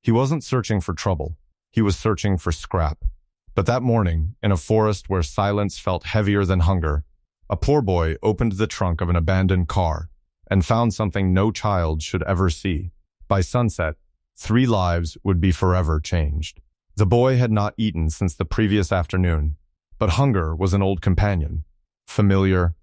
He wasn't searching for trouble. He was searching for scrap. But that morning, in a forest where silence felt heavier than hunger, a poor boy opened the trunk of an abandoned car and found something no child should ever see. By sunset, 3 lives would be forever changed. The boy had not eaten since the previous afternoon, but hunger was an old companion, familiar,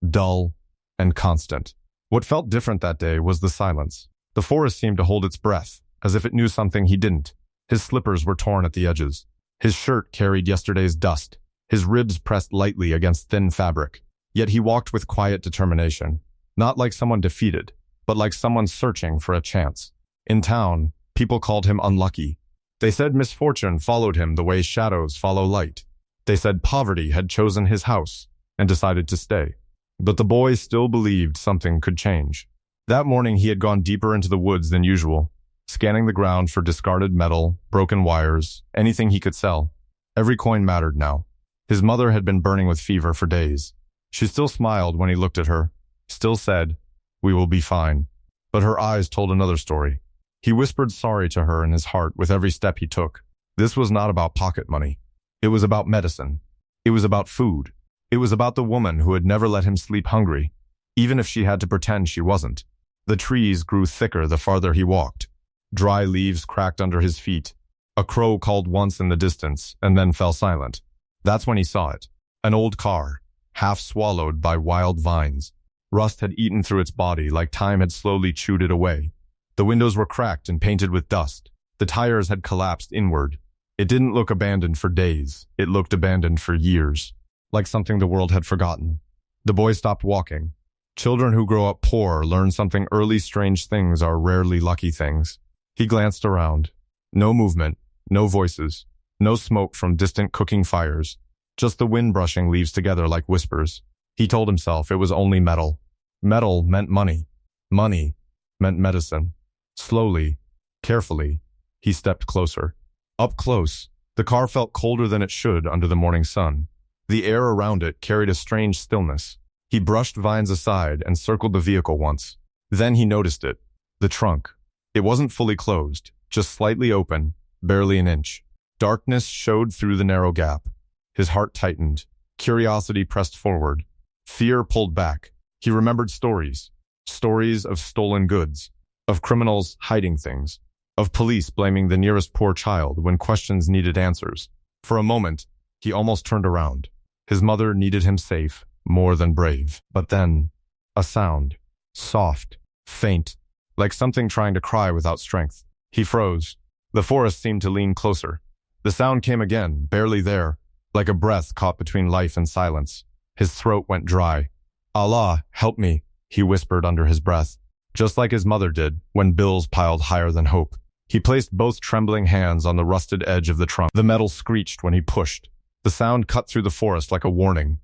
dull, and constant. What felt different that day was the silence. The forest seemed to hold its breath, as if it knew something he didn't. His slippers were torn at the edges. His shirt carried yesterday's dust. His ribs pressed lightly against thin fabric. Yet he walked with quiet determination, not like someone defeated, but like someone searching for a chance. In town, people called him unlucky. They said misfortune followed him the way shadows follow light. They said poverty had chosen his house and decided to stay. But the boy still believed something could change. That morning he had gone deeper into the woods than usual, scanning the ground for discarded metal, broken wires, anything he could sell. Every coin mattered now. His mother had been burning with fever for days. She still smiled when he looked at her, still said, "We will be fine." But her eyes told another story. He whispered sorry to her in his heart with every step he took. This was not about pocket money. It was about medicine. It was about food. It was about the woman who had never let him sleep hungry, even if she had to pretend she wasn't. The trees grew thicker the farther he walked. Dry leaves cracked under his feet. A crow called once in the distance and then fell silent. That's when he saw it. An old car, half swallowed by wild vines. Rust had eaten through its body like time had slowly chewed it away. The windows were cracked and painted with dust. The tires had collapsed inward. It didn't look abandoned for days. It looked abandoned for years, like something the world had forgotten. The boy stopped walking. Children who grow up poor learn something early. Strange things are rarely lucky things. He glanced around. No movement, no voices, no smoke from distant cooking fires, just the wind brushing leaves together like whispers. He told himself it was only metal. Metal meant money. Money meant medicine. Slowly, carefully, he stepped closer. Up close, the car felt colder than it should under the morning sun. The air around it carried a strange stillness. He brushed vines aside and circled the vehicle once. Then he noticed it. The trunk. It wasn't fully closed, just slightly open, barely an inch. Darkness showed through the narrow gap. His heart tightened. Curiosity pressed forward. Fear pulled back. He remembered stories. Stories of stolen goods, of criminals hiding things, of police blaming the nearest poor child when questions needed answers. For a moment, he almost turned around. His mother needed him safe, more than brave. But then, a sound. Soft, faint, like something trying to cry without strength. He froze. The forest seemed to lean closer. The sound came again, barely there, like a breath caught between life and silence. His throat went dry. "Allah, help me," he whispered under his breath, just like his mother did when bills piled higher than hope. He placed both trembling hands on the rusted edge of the trunk. The metal screeched when he pushed. The sound cut through the forest like a warning.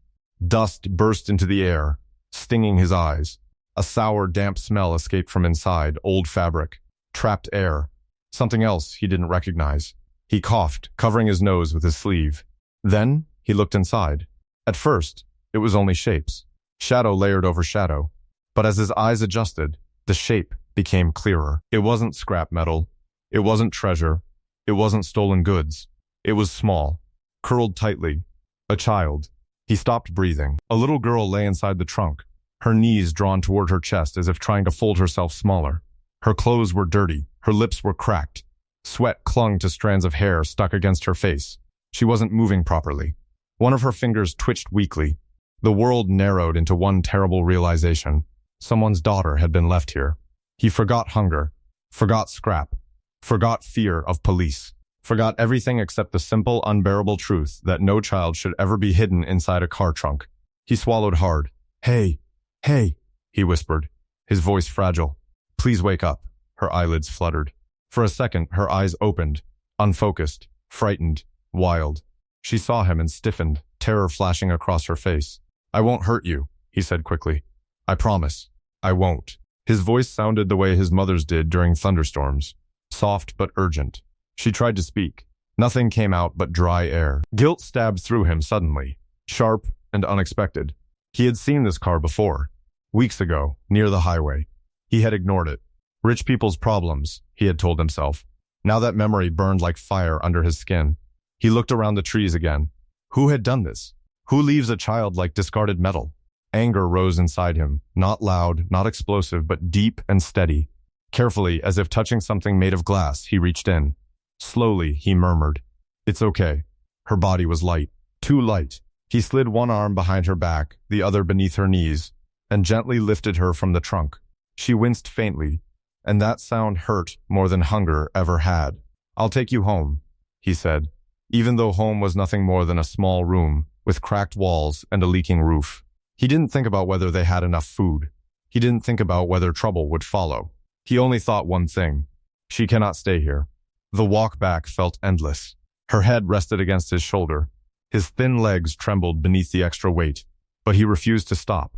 Dust burst into the air, stinging his eyes. A sour, damp smell escaped from inside, old fabric, trapped air, something else he didn't recognize. He coughed, covering his nose with his sleeve. Then he looked inside. At first, it was only shapes. Shadow layered over shadow. But as his eyes adjusted, the shape became clearer. It wasn't scrap metal. It wasn't treasure. It wasn't stolen goods. It was small, curled tightly. A child. He stopped breathing. A little girl lay inside the trunk, her knees drawn toward her chest as if trying to fold herself smaller. Her clothes were dirty. Her lips were cracked. Sweat clung to strands of hair stuck against her face. She wasn't moving properly. One of her fingers twitched weakly. The world narrowed into one terrible realization. Someone's daughter had been left here. He forgot hunger, forgot scrap, forgot fear of police, forgot everything except the simple, unbearable truth that no child should ever be hidden inside a car trunk. He swallowed hard. "Hey, hey," he whispered, his voice fragile. "Please wake up." Her eyelids fluttered. For a second, her eyes opened, unfocused, frightened, wild. She saw him and stiffened, terror flashing across her face. "I won't hurt you," he said quickly. "I promise. I won't." His voice sounded the way his mother's did during thunderstorms, soft but urgent. She tried to speak. Nothing came out but dry air. Guilt stabbed through him suddenly, sharp and unexpected. He had seen this car before, weeks ago, near the highway. He had ignored it. Rich people's problems, he had told himself. Now that memory burned like fire under his skin. He looked around the trees again. Who had done this? Who leaves a child like discarded metal? Anger rose inside him, not loud, not explosive, but deep and steady. Carefully, as if touching something made of glass, he reached in. Slowly, he murmured, "It's okay." Her body was light, too light. He slid one arm behind her back, the other beneath her knees, and gently lifted her from the trunk. She winced faintly, and that sound hurt more than hunger ever had. "I'll take you home," he said, even though home was nothing more than a small room with cracked walls and a leaking roof. He didn't think about whether they had enough food. He didn't think about whether trouble would follow. He only thought one thing: she cannot stay here. The walk back felt endless. Her head rested against his shoulder. His thin legs trembled beneath the extra weight, but he refused to stop.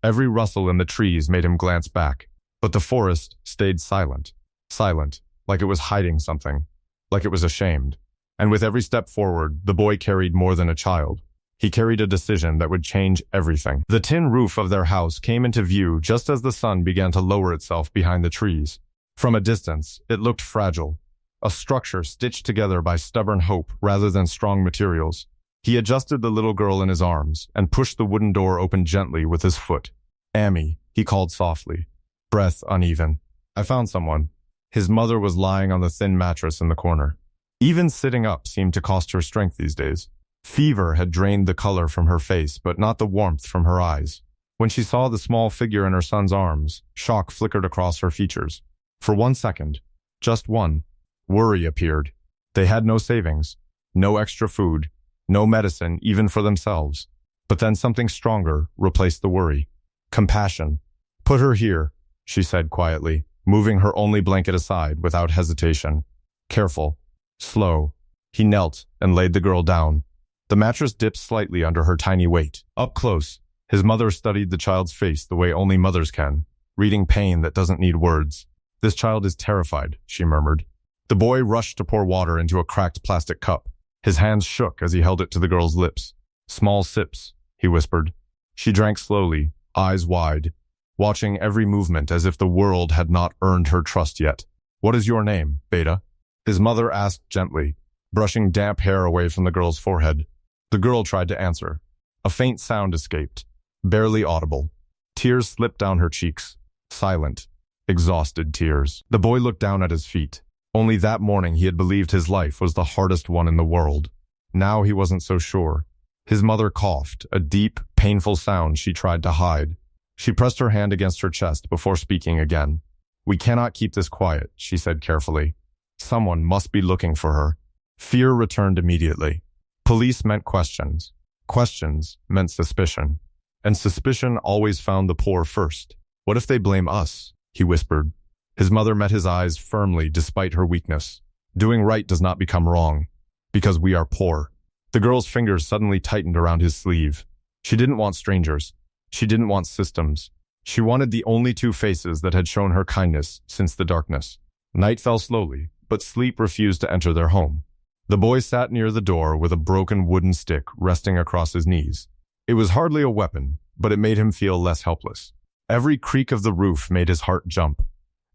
Every rustle in the trees made him glance back, but the forest stayed silent. Silent, like it was hiding something, like it was ashamed. And with every step forward, the boy carried more than a child. He carried a decision that would change everything. The tin roof of their house came into view just as the sun began to lower itself behind the trees. From a distance, it looked fragile, a structure stitched together by stubborn hope rather than strong materials. He adjusted the little girl in his arms and pushed the wooden door open gently with his foot. "Amy," he called softly, breath uneven. "I found someone." His mother was lying on the thin mattress in the corner. Even sitting up seemed to cost her strength these days. Fever had drained the color from her face, but not the warmth from her eyes. When she saw the small figure in her son's arms, shock flickered across her features. For 1 second, just one, worry appeared. They had no savings, no extra food, no medicine even for themselves. But then something stronger replaced the worry. Compassion. "Put her here," she said quietly, moving her only blanket aside without hesitation. Careful. Slow. He knelt and laid the girl down. The mattress dipped slightly under her tiny weight. Up close, his mother studied the child's face the way only mothers can, reading pain that doesn't need words. "This child is terrified," she murmured. The boy rushed to pour water into a cracked plastic cup. His hands shook as he held it to the girl's lips. "Small sips," he whispered. She drank slowly, eyes wide, watching every movement as if the world had not earned her trust yet. "What is your name, Beta?" his mother asked gently, brushing damp hair away from the girl's forehead. The girl tried to answer. A faint sound escaped, barely audible. Tears slipped down her cheeks. Silent, exhausted tears. The boy looked down at his feet. Only that morning he had believed his life was the hardest one in the world. Now he wasn't so sure. His mother coughed, a deep, painful sound she tried to hide. She pressed her hand against her chest before speaking again. "We cannot keep this quiet," she said carefully. Someone must be looking for her. Fear returned immediately. Police meant questions. Questions meant suspicion. And suspicion always found the poor first. "What if they blame us?" he whispered. His mother met his eyes firmly despite her weakness. "Doing right does not become wrong, because we are poor." The girl's fingers suddenly tightened around his sleeve. She didn't want strangers. She didn't want systems. She wanted the only two faces that had shown her kindness since the darkness. Night fell slowly, but sleep refused to enter their home. The boy sat near the door with a broken wooden stick resting across his knees. It was hardly a weapon, but it made him feel less helpless. Every creak of the roof made his heart jump.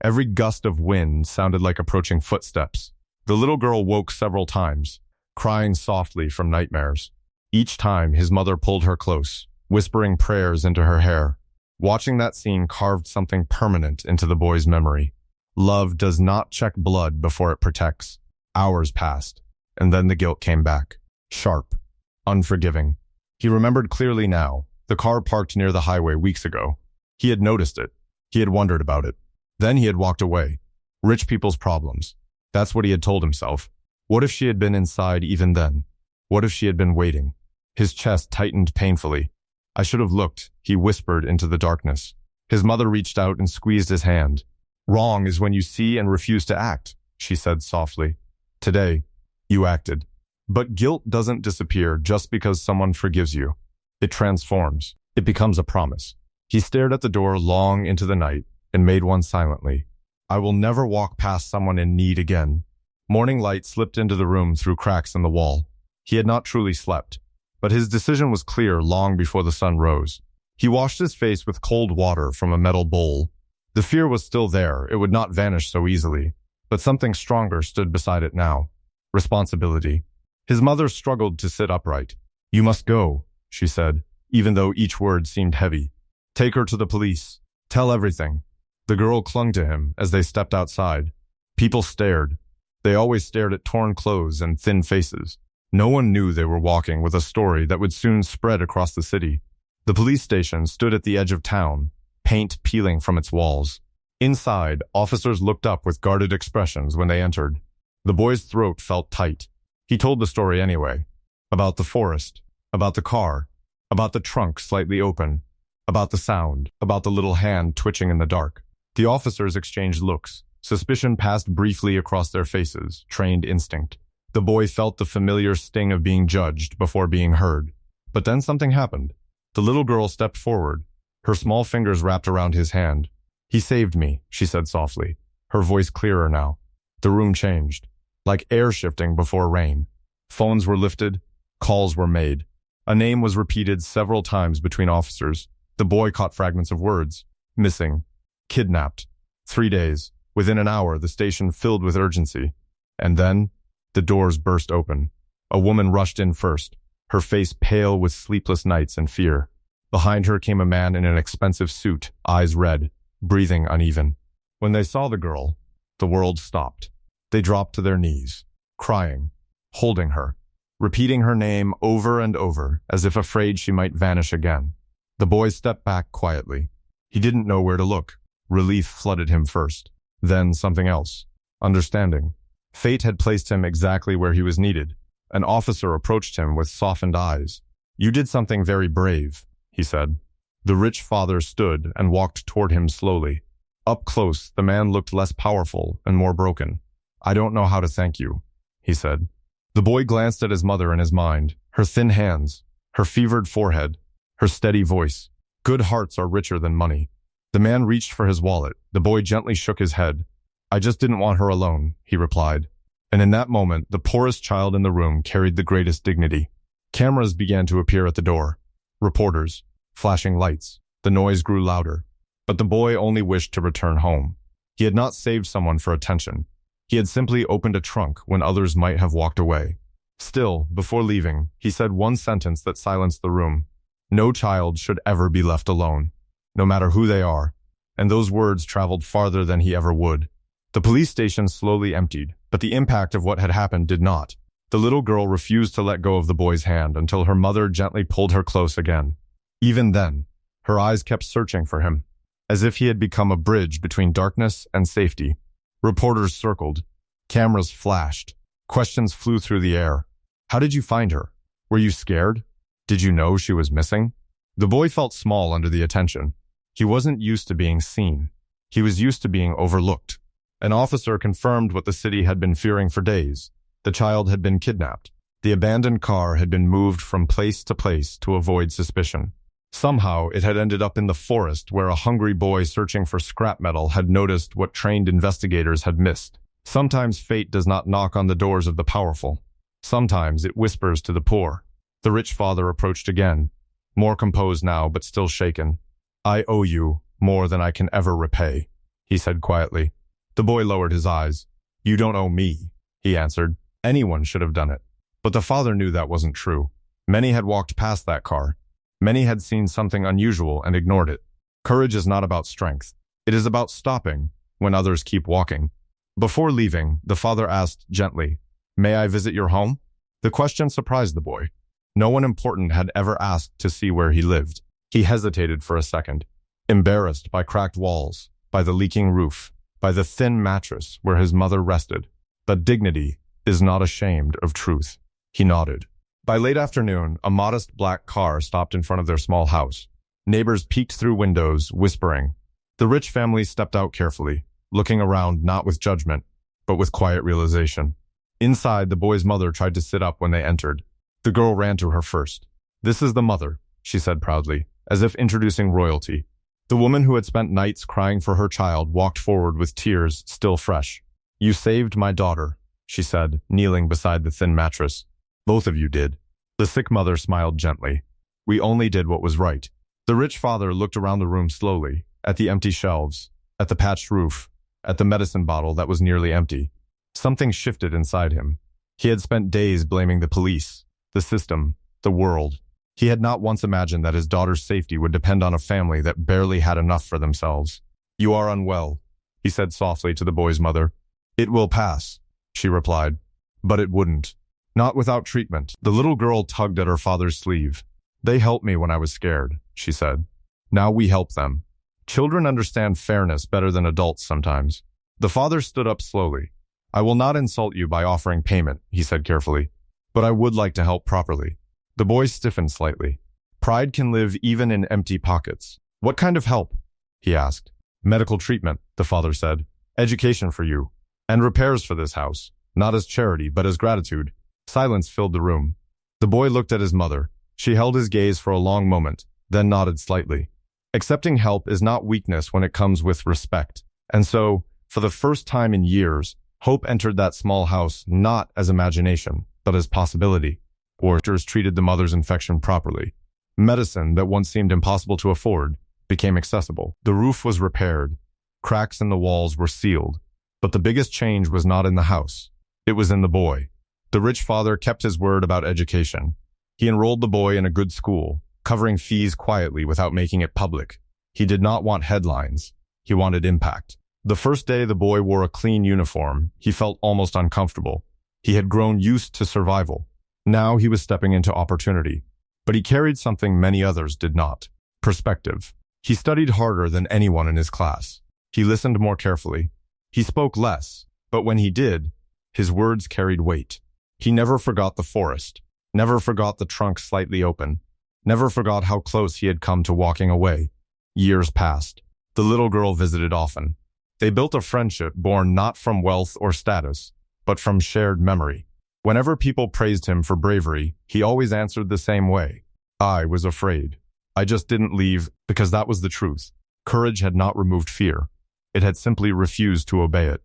Every gust of wind sounded like approaching footsteps. The little girl woke several times, crying softly from nightmares. Each time, his mother pulled her close, whispering prayers into her hair. Watching that scene carved something permanent into the boy's memory. Love does not check blood before it protects. Hours passed, and then the guilt came back. Sharp, unforgiving. He remembered clearly now, the car parked near the highway weeks ago. He had noticed it. He had wondered about it. Then he had walked away. Rich people's problems. That's what he had told himself. What if she had been inside even then? What if she had been waiting? His chest tightened painfully. "I should have looked," he whispered into the darkness. His mother reached out and squeezed his hand. "Wrong is when you see and refuse to act," she said softly. "Today, you acted." But guilt doesn't disappear just because someone forgives you. It transforms. It becomes a promise. He stared at the door long into the night and made one silently. "I will never walk past someone in need again." Morning light slipped into the room through cracks in the wall. He had not truly slept, but his decision was clear long before the sun rose. He washed his face with cold water from a metal bowl. The fear was still there. It would not vanish so easily. But something stronger stood beside it now. Responsibility. His mother struggled to sit upright. "You must go," she said, even though each word seemed heavy. "Take her to the police. Tell everything." The girl clung to him as they stepped outside. People stared. They always stared at torn clothes and thin faces. No one knew they were walking with a story that would soon spread across the city. The police station stood at the edge of town, paint peeling from its walls. Inside, officers looked up with guarded expressions when they entered. The boy's throat felt tight. He told the story anyway. About the forest, about the car, about the trunk slightly open, about the sound, about the little hand twitching in the dark. The officers exchanged looks. Suspicion passed briefly across their faces, trained instinct. The boy felt the familiar sting of being judged before being heard. But then something happened. The little girl stepped forward, her small fingers wrapped around his hand. "He saved me," she said softly, her voice clearer now. The room changed, like air shifting before rain. Phones were lifted, calls were made. A name was repeated several times between officers. The boy caught fragments of words. Missing. Kidnapped. 3 days. Within an hour, the station filled with urgency. And then, the doors burst open. A woman rushed in first, her face pale with sleepless nights and fear. Behind her came a man in an expensive suit, eyes red, breathing uneven. When they saw the girl, the world stopped. They dropped to their knees, crying, holding her, repeating her name over and over, as if afraid she might vanish again. The boy stepped back quietly. He didn't know where to look. Relief flooded him first. Then something else. Understanding. Fate had placed him exactly where he was needed. An officer approached him with softened eyes. "You did something very brave," he said. The rich father stood and walked toward him slowly. Up close, the man looked less powerful and more broken. "I don't know how to thank you," he said. The boy glanced at his mother in his mind, her thin hands, her fevered forehead, her steady voice. Good hearts are richer than money. The man reached for his wallet. The boy gently shook his head. "I just didn't want her alone," he replied. And in that moment, the poorest child in the room carried the greatest dignity. Cameras began to appear at the door. Reporters. Flashing lights. The noise grew louder. But the boy only wished to return home. He had not saved someone for attention. He had simply opened a trunk when others might have walked away. Still, before leaving, he said one sentence that silenced the room. No child should ever be left alone, no matter who they are. And those words traveled farther than he ever would. The police station slowly emptied, but the impact of what had happened did not. The little girl refused to let go of the boy's hand until her mother gently pulled her close again. Even then, her eyes kept searching for him, as if he had become a bridge between darkness and safety. Reporters circled. Cameras flashed. Questions flew through the air. "How did you find her? Were you scared? Did you know she was missing?" The boy felt small under the attention. He wasn't used to being seen. He was used to being overlooked. An officer confirmed what the city had been fearing for days. The child had been kidnapped. The abandoned car had been moved from place to place to avoid suspicion. Somehow, it had ended up in the forest where a hungry boy searching for scrap metal had noticed what trained investigators had missed. Sometimes fate does not knock on the doors of the powerful. Sometimes it whispers to the poor. The rich father approached again, more composed now but still shaken. "I owe you more than I can ever repay," he said quietly. The boy lowered his eyes. "You don't owe me," he answered. Anyone should have done it. But the father knew that wasn't true. Many had walked past that car. Many had seen something unusual and ignored it. Courage is not about strength. It is about stopping when others keep walking. Before leaving, the father asked gently, "May I visit your home?" The question surprised the boy. No one important had ever asked to see where he lived. He hesitated for a second, embarrassed by cracked walls, by the leaking roof, by the thin mattress where his mother rested. But dignity is not ashamed of truth. He nodded. By late afternoon, a modest black car stopped in front of their small house. Neighbors peeked through windows, whispering. The rich family stepped out carefully, looking around not with judgment, but with quiet realization. Inside, the boy's mother tried to sit up when they entered. The girl ran to her first. "This is the mother," she said proudly, as if introducing royalty. The woman who had spent nights crying for her child walked forward with tears still fresh. "You saved my daughter," she said, kneeling beside the thin mattress. "Both of you did." The sick mother smiled gently. "We only did what was right." The rich father looked around the room slowly, at the empty shelves, at the patched roof, at the medicine bottle that was nearly empty. Something shifted inside him. He had spent days blaming the police, the system, the world. He had not once imagined that his daughter's safety would depend on a family that barely had enough for themselves. "You are unwell," he said softly to the boy's mother. "It will pass," she replied. But it wouldn't. Not without treatment. The little girl tugged at her father's sleeve. "They helped me when I was scared," she said. "Now we help them." Children understand fairness better than adults sometimes. The father stood up slowly. "I will not insult you by offering payment," he said carefully, "but I would like to help properly." The boy stiffened slightly. Pride can live even in empty pockets. "What kind of help?" he asked. "Medical treatment," the father said. "Education for you. And repairs for this house. Not as charity, but as gratitude." Silence filled the room. The boy looked at his mother. She held his gaze for a long moment, then nodded slightly. Accepting help is not weakness when it comes with respect. And so, for the first time in years, hope entered that small house not as imagination, but as possibility. Doctors treated the mother's infection properly. Medicine that once seemed impossible to afford became accessible. The roof was repaired. Cracks in the walls were sealed. But the biggest change was not in the house. It was in the boy. The rich father kept his word about education. He enrolled the boy in a good school, covering fees quietly without making it public. He did not want headlines. He wanted impact. The first day the boy wore a clean uniform, he felt almost uncomfortable. He had grown used to survival. Now he was stepping into opportunity. But he carried something many others did not: perspective. He studied harder than anyone in his class. He listened more carefully. He spoke less, but when he did, his words carried weight. He never forgot the forest, never forgot the trunk slightly open, never forgot how close he had come to walking away. Years passed. The little girl visited often. They built a friendship born not from wealth or status, but from shared memory. Whenever people praised him for bravery, he always answered the same way: "I was afraid. I just didn't leave because that was the truth." Courage had not removed fear. It had simply refused to obey it.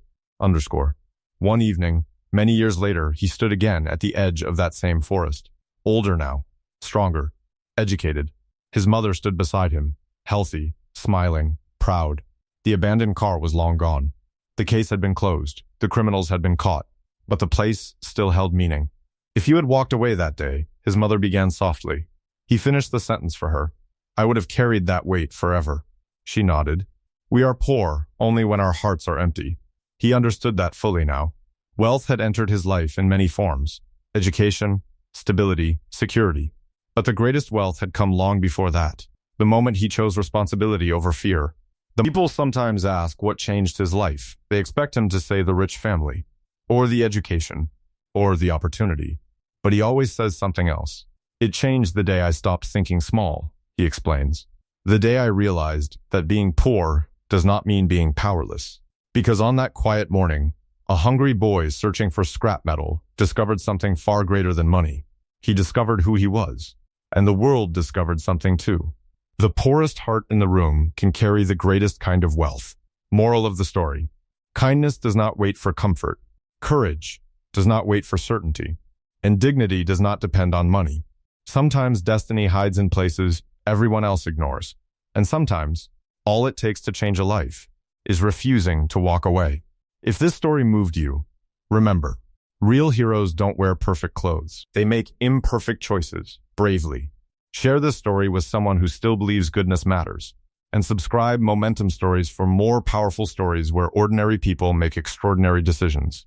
One evening, many years later, he stood again at the edge of that same forest. Older now, stronger, educated. His mother stood beside him, healthy, smiling, proud. The abandoned car was long gone. The case had been closed. The criminals had been caught. But the place still held meaning. "If you had walked away that day," his mother began softly. He finished the sentence for her. "I would have carried that weight forever." She nodded. We are poor only when our hearts are empty. He understood that fully now. Wealth had entered his life in many forms: education, stability, security. But the greatest wealth had come long before that, the moment he chose responsibility over fear. The people sometimes ask what changed his life. They expect him to say the rich family, or the education, or the opportunity. But he always says something else. "It changed the day I stopped thinking small," he explains. "The day I realized that being poor does not mean being powerless." Because on that quiet morning, a hungry boy searching for scrap metal discovered something far greater than money. He discovered who he was, and the world discovered something too. The poorest heart in the room can carry the greatest kind of wealth. Moral of the story: kindness does not wait for comfort. Courage does not wait for certainty. And dignity does not depend on money. Sometimes destiny hides in places everyone else ignores. And sometimes, all it takes to change a life is refusing to walk away. If this story moved you, remember, real heroes don't wear perfect clothes. They make imperfect choices, bravely. Share this story with someone who still believes goodness matters. And subscribe Momentum Stories for more powerful stories where ordinary people make extraordinary decisions.